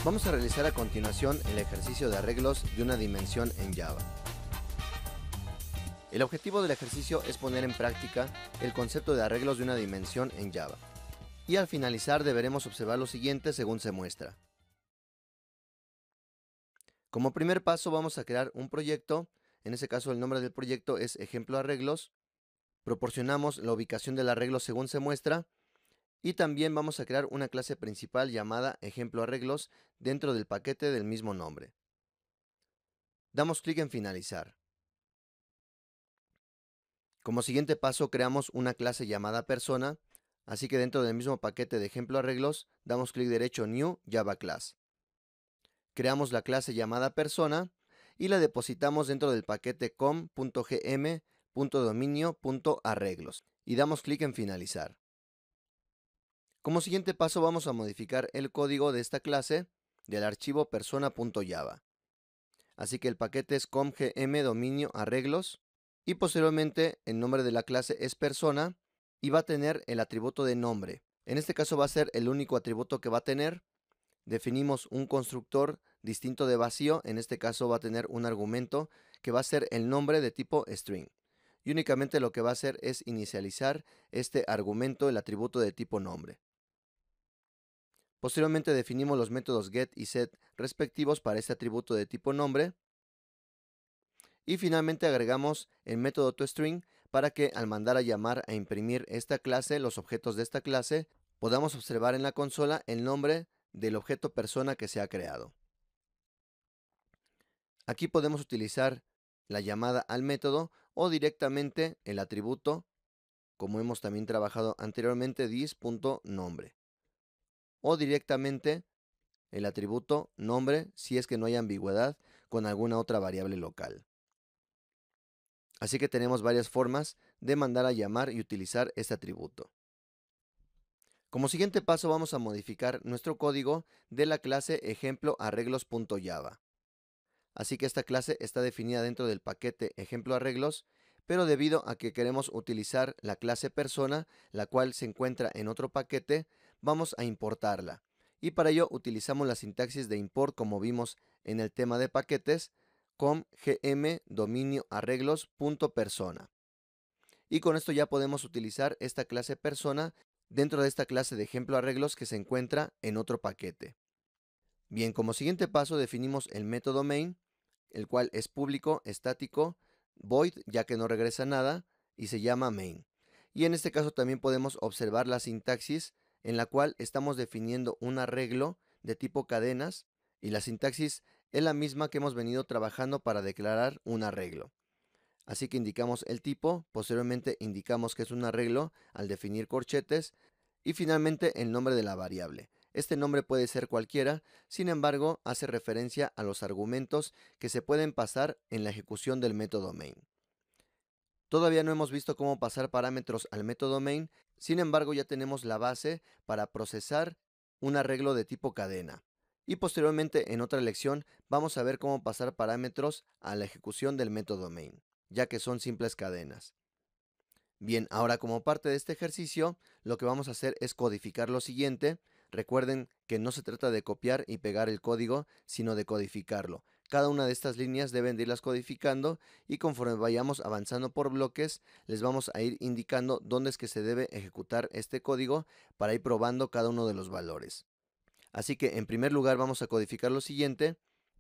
Vamos a realizar a continuación el ejercicio de arreglos de una dimensión en Java. El objetivo del ejercicio es poner en práctica el concepto de arreglos de una dimensión en Java. Y al finalizar deberemos observar lo siguiente según se muestra. Como primer paso vamos a crear un proyecto, en este caso el nombre del proyecto es ejemplo arreglos, proporcionamos la ubicación del arreglo según se muestra, y también vamos a crear una clase principal llamada ejemplo arreglos dentro del paquete del mismo nombre. Damos clic en finalizar. Como siguiente paso creamos una clase llamada persona, así que dentro del mismo paquete de ejemplo arreglos damos clic derecho New Java Class. Creamos la clase llamada persona y la depositamos dentro del paquete com.gm.dominio.arreglos y damos clic en finalizar. Como siguiente paso vamos a modificar el código de esta clase del archivo persona.java. Así que el paquete es com.gm.dominio.arreglos y posteriormente el nombre de la clase es persona y va a tener el atributo de nombre. En este caso va a ser el único atributo que va a tener. Definimos un constructor distinto de vacío, en este caso va a tener un argumento que va a ser el nombre de tipo string. Y únicamente lo que va a hacer es inicializar este argumento, el atributo de tipo nombre. Posteriormente definimos los métodos get y set respectivos para este atributo de tipo nombre. Y finalmente agregamos el método toString para que al mandar a llamar a imprimir esta clase, los objetos de esta clase, podamos observar en la consola el nombre del objeto persona que se ha creado. Aquí podemos utilizar la llamada al método o directamente el atributo, como hemos también trabajado anteriormente, this.nombre. O directamente el atributo nombre si es que no hay ambigüedad con alguna otra variable local. Así que tenemos varias formas de mandar a llamar y utilizar este atributo. Como siguiente paso vamos a modificar nuestro código de la clase ejemplo arreglos.java. Así que esta clase está definida dentro del paquete ejemplo arreglos, pero debido a que queremos utilizar la clase persona, la cual se encuentra en otro paquete, vamos a importarla. Y para ello utilizamos la sintaxis de import como vimos en el tema de paquetes, com.gm.dominio.arreglos.persona. Y con esto ya podemos utilizar esta clase persona dentro de esta clase de ejemplo arreglos que se encuentra en otro paquete. Bien, como siguiente paso definimos el método main, el cual es público, estático, void, ya que no regresa nada, y se llama main. Y en este caso también podemos observar la sintaxis en la cual estamos definiendo un arreglo de tipo cadenas, y la sintaxis es la misma que hemos venido trabajando para declarar un arreglo. Así que indicamos el tipo, posteriormente indicamos que es un arreglo al definir corchetes y finalmente el nombre de la variable. Este nombre puede ser cualquiera, sin embargo hace referencia a los argumentos que se pueden pasar en la ejecución del método main. Todavía no hemos visto cómo pasar parámetros al método main, sin embargo ya tenemos la base para procesar un arreglo de tipo cadena. Y posteriormente en otra lección vamos a ver cómo pasar parámetros a la ejecución del método main, ya que son simples cadenas. Bien, ahora como parte de este ejercicio, lo que vamos a hacer es codificar lo siguiente. Recuerden que no se trata de copiar y pegar el código, sino de codificarlo. Cada una de estas líneas deben de irlas codificando y conforme vayamos avanzando por bloques, les vamos a ir indicando dónde es que se debe ejecutar este código para ir probando cada uno de los valores. Así que en primer lugar vamos a codificar lo siguiente.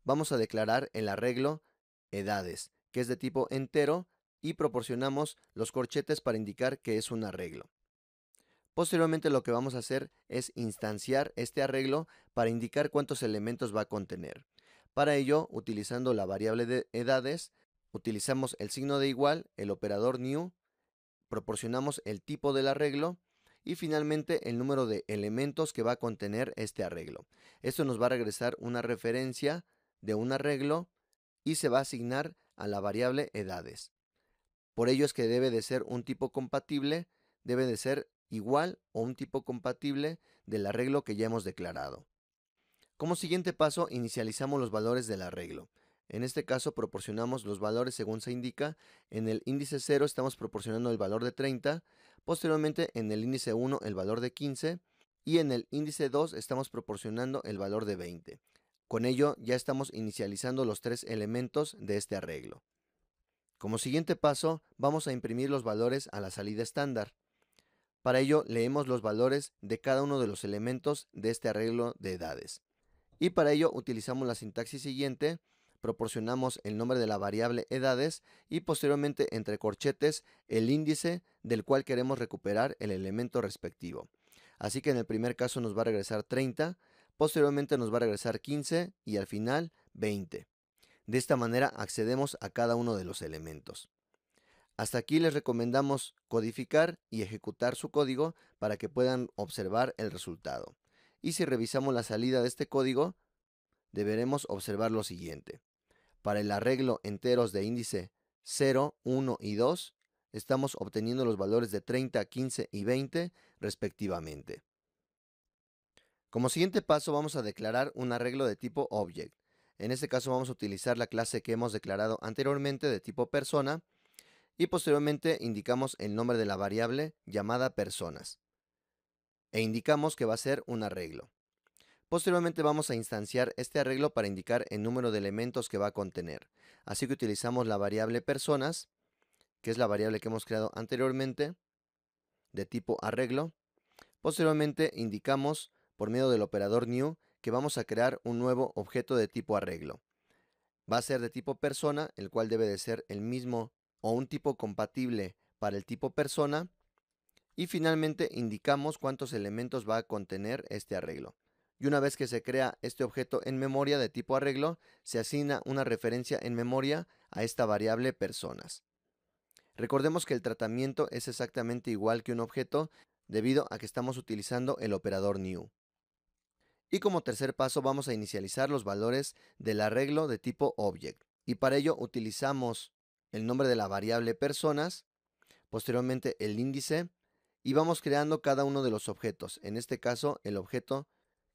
Vamos a declarar el arreglo edades, que es de tipo entero, y proporcionamos los corchetes para indicar que es un arreglo. Posteriormente lo que vamos a hacer es instanciar este arreglo para indicar cuántos elementos va a contener. Para ello, utilizando la variable de edades, utilizamos el signo de igual, el operador new, proporcionamos el tipo del arreglo y finalmente el número de elementos que va a contener este arreglo. Esto nos va a regresar una referencia de un arreglo y se va a asignar a la variable edades. Por ello es que debe de ser un tipo compatible, debe de ser igual o un tipo compatible del arreglo que ya hemos declarado. Como siguiente paso, inicializamos los valores del arreglo. En este caso proporcionamos los valores según se indica. En el índice 0 estamos proporcionando el valor de 30, posteriormente en el índice 1 el valor de 15 y en el índice 2 estamos proporcionando el valor de 20. Con ello ya estamos inicializando los 3 elementos de este arreglo. Como siguiente paso, vamos a imprimir los valores a la salida estándar. Para ello, leemos los valores de cada uno de los elementos de este arreglo de edades. Y para ello utilizamos la sintaxis siguiente: proporcionamos el nombre de la variable edades y posteriormente entre corchetes el índice del cual queremos recuperar el elemento respectivo. Así que en el primer caso nos va a regresar 30, posteriormente nos va a regresar 15 y al final 20. De esta manera accedemos a cada uno de los elementos. Hasta aquí les recomendamos codificar y ejecutar su código para que puedan observar el resultado. Y si revisamos la salida de este código, deberemos observar lo siguiente. Para el arreglo enteros de índice 0, 1 y 2, estamos obteniendo los valores de 30, 15 y 20 respectivamente. Como siguiente paso vamos a declarar un arreglo de tipo Object. En este caso vamos a utilizar la clase que hemos declarado anteriormente de tipo persona y posteriormente indicamos el nombre de la variable llamada personas e indicamos que va a ser un arreglo. Posteriormente vamos a instanciar este arreglo para indicar el número de elementos que va a contener. Así que utilizamos la variable personas, que es la variable que hemos creado anteriormente, de tipo arreglo. Posteriormente indicamos por medio del operador new que vamos a crear un nuevo objeto de tipo arreglo. Va a ser de tipo persona, el cual debe de ser el mismo o un tipo compatible para el tipo persona. Y finalmente indicamos cuántos elementos va a contener este arreglo. Y una vez que se crea este objeto en memoria de tipo arreglo, se asigna una referencia en memoria a esta variable personas. Recordemos que el tratamiento es exactamente igual que un objeto debido a que estamos utilizando el operador new. Y como tercer paso vamos a inicializar los valores del arreglo de tipo object. Y para ello utilizamos el nombre de la variable personas, posteriormente el índice, y vamos creando cada uno de los objetos. En este caso el objeto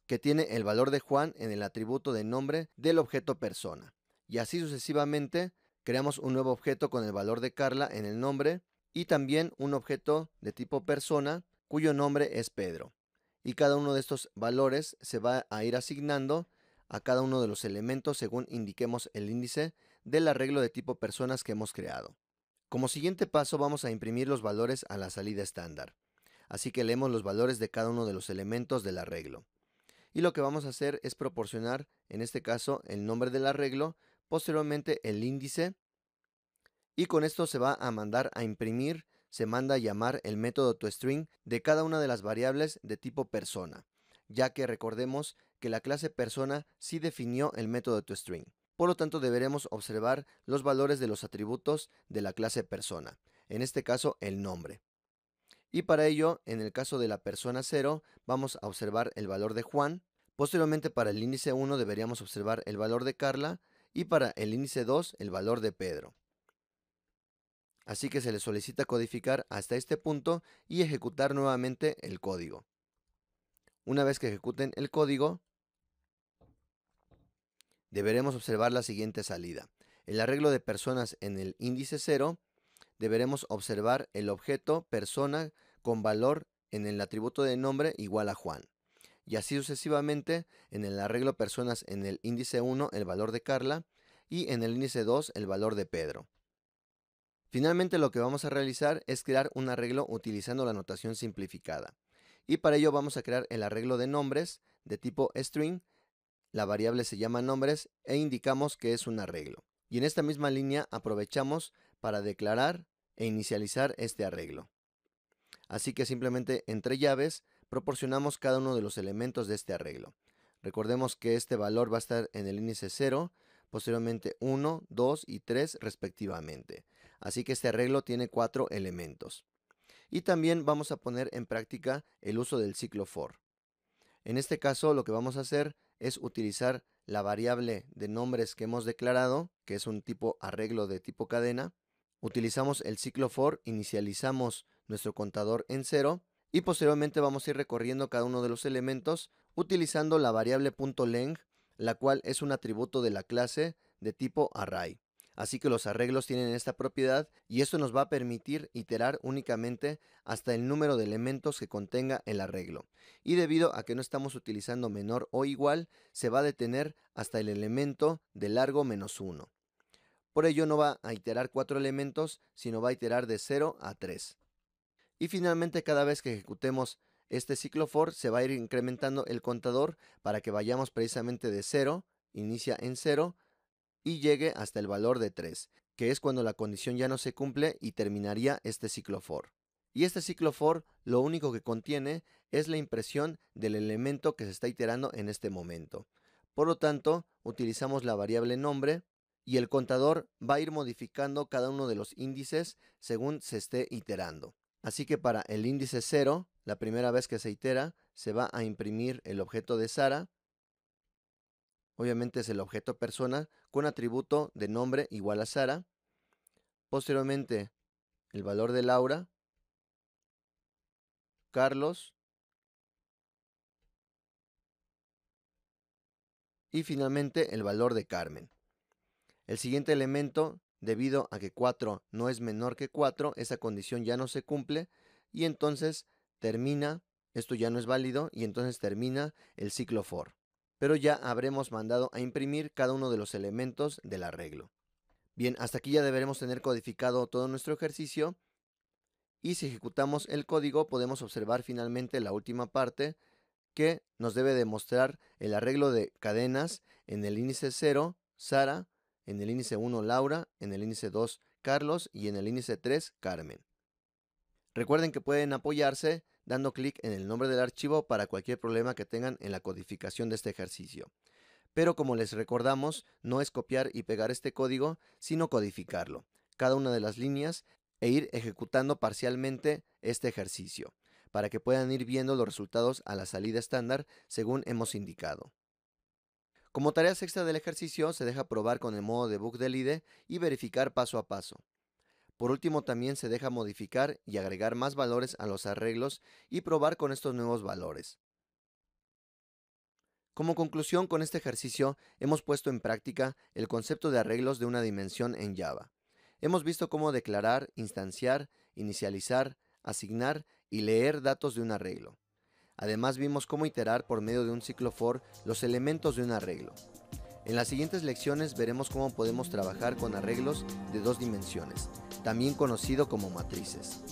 que tiene el valor de Juan en el atributo de nombre del objeto persona. Y así sucesivamente creamos un nuevo objeto con el valor de Carla en el nombre y también un objeto de tipo persona cuyo nombre es Pedro. Y cada uno de estos valores se va a ir asignando a cada uno de los elementos según indiquemos el índice del arreglo de tipo personas que hemos creado. Como siguiente paso vamos a imprimir los valores a la salida estándar. Así que leemos los valores de cada uno de los elementos del arreglo. Y lo que vamos a hacer es proporcionar, en este caso, el nombre del arreglo, posteriormente el índice, y con esto se va a mandar a imprimir, se manda a llamar el método toString de cada una de las variables de tipo persona, ya que recordemos que la clase persona sí definió el método toString. Por lo tanto, deberemos observar los valores de los atributos de la clase persona, en este caso el nombre. Y para ello, en el caso de la persona 0, vamos a observar el valor de Juan. Posteriormente, para el índice 1 deberíamos observar el valor de Carla y para el índice 2 el valor de Pedro. Así que se le solicita codificar hasta este punto y ejecutar nuevamente el código. Una vez que ejecuten el código, deberemos observar la siguiente salida. El arreglo de personas en el índice 0, deberemos observar el objeto persona con valor en el atributo de nombre igual a Juan. Y así sucesivamente en el arreglo personas en el índice 1 el valor de Carla y en el índice 2 el valor de Pedro. Finalmente lo que vamos a realizar es crear un arreglo utilizando la notación simplificada. Y para ello vamos a crear el arreglo de nombres de tipo string. La variable se llama nombres e indicamos que es un arreglo. Y en esta misma línea aprovechamos para declarar e inicializar este arreglo. Así que simplemente entre llaves proporcionamos cada uno de los elementos de este arreglo. Recordemos que este valor va a estar en el índice 0, posteriormente 1, 2 y 3 respectivamente. Así que este arreglo tiene 4 elementos. Y también vamos a poner en práctica el uso del ciclo for. En este caso lo que vamos a hacer es utilizar la variable de nombres que hemos declarado, que es un tipo arreglo de tipo cadena. Utilizamos el ciclo for, inicializamos nuestro contador en 0 y posteriormente vamos a ir recorriendo cada uno de los elementos utilizando la variable .length, la cual es un atributo de la clase de tipo array. Así que los arreglos tienen esta propiedad y esto nos va a permitir iterar únicamente hasta el número de elementos que contenga el arreglo. Y debido a que no estamos utilizando menor o igual, se va a detener hasta el elemento de largo -1. Por ello no va a iterar 4 elementos, sino va a iterar de 0 a 3. Y finalmente, cada vez que ejecutemos este ciclo for, se va a ir incrementando el contador para que vayamos precisamente de 0, inicia en 0, y llegue hasta el valor de 3, que es cuando la condición ya no se cumple y terminaría este ciclo for. Y este ciclo for lo único que contiene es la impresión del elemento que se está iterando en este momento. Por lo tanto, utilizamos la variable nombre y el contador va a ir modificando cada uno de los índices según se esté iterando. Así que para el índice 0, la primera vez que se itera, se va a imprimir el objeto de Sara. Obviamente es el objeto persona con atributo de nombre igual a Sara. Posteriormente, el valor de Laura, Carlos y finalmente el valor de Carmen. El siguiente elemento, debido a que 4 no es menor que 4, esa condición ya no se cumple y entonces termina, esto ya no es válido y entonces termina el ciclo for. Pero ya habremos mandado a imprimir cada uno de los elementos del arreglo. Bien, hasta aquí ya deberemos tener codificado todo nuestro ejercicio y si ejecutamos el código podemos observar finalmente la última parte que nos debe demostrar el arreglo de cadenas en el índice 0, Sara, en el índice 1, Laura, en el índice 2, Carlos y en el índice 3, Carmen. Recuerden que pueden apoyarse dando clic en el nombre del archivo para cualquier problema que tengan en la codificación de este ejercicio. Pero como les recordamos, no es copiar y pegar este código, sino codificarlo, cada una de las líneas, e ir ejecutando parcialmente este ejercicio, para que puedan ir viendo los resultados a la salida estándar según hemos indicado. Como tareas extra del ejercicio, se deja probar con el modo debug del IDE y verificar paso a paso. Por último, también se deja modificar y agregar más valores a los arreglos y probar con estos nuevos valores. Como conclusión, con este ejercicio hemos puesto en práctica el concepto de arreglos de una dimensión en Java. Hemos visto cómo declarar, instanciar, inicializar, asignar y leer datos de un arreglo. Además vimos cómo iterar por medio de un ciclo for los elementos de un arreglo. En las siguientes lecciones veremos cómo podemos trabajar con arreglos de 2 dimensiones, también conocido como matrices.